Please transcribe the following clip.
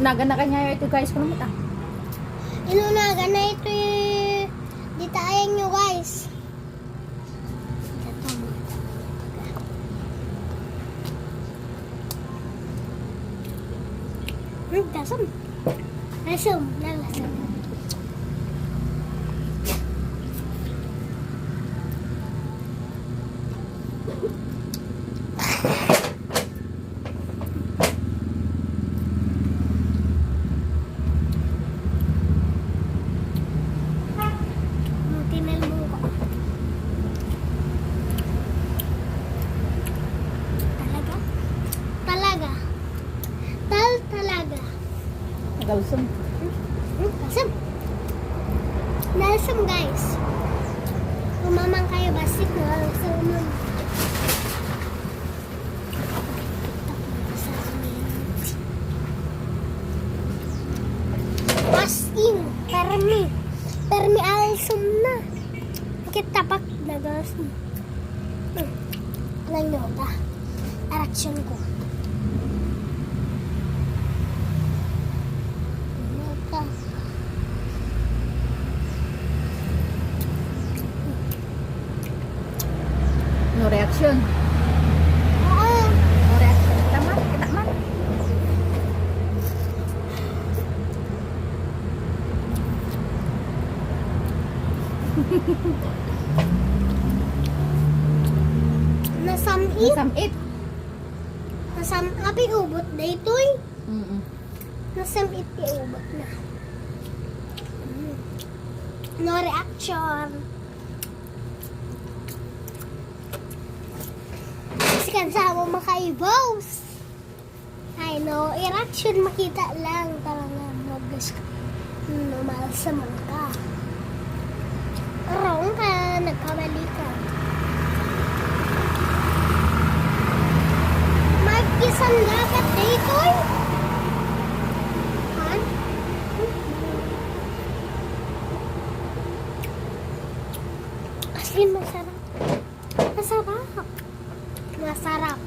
Inunagan na kanya ito guys. Kung mata. Inunagan na ito di tayo nyo guys. Lasam. Lasam. Lasam. Galsam. Lasam. Lasam guys. Kumamang kayo basit na lasam. Pasting. Permi. Permi alsam na. Kita pak nagasam. Lang yoga. Araksyon ko. No reaction. Oo. No reaction. Tama. Kita man. Nasamit. Nasamit. Abi ubot na ito'y. Nasamit yung ubot na. No reaction. Kasi kansama makaibaws. Ay no, reaction makita lang. Talaga mag-gas ka. Normal sa mga. Wrong ka, nagkamali ka. Mag-isang dapat dito. Han? Asin masarap. Masarap. Masarap.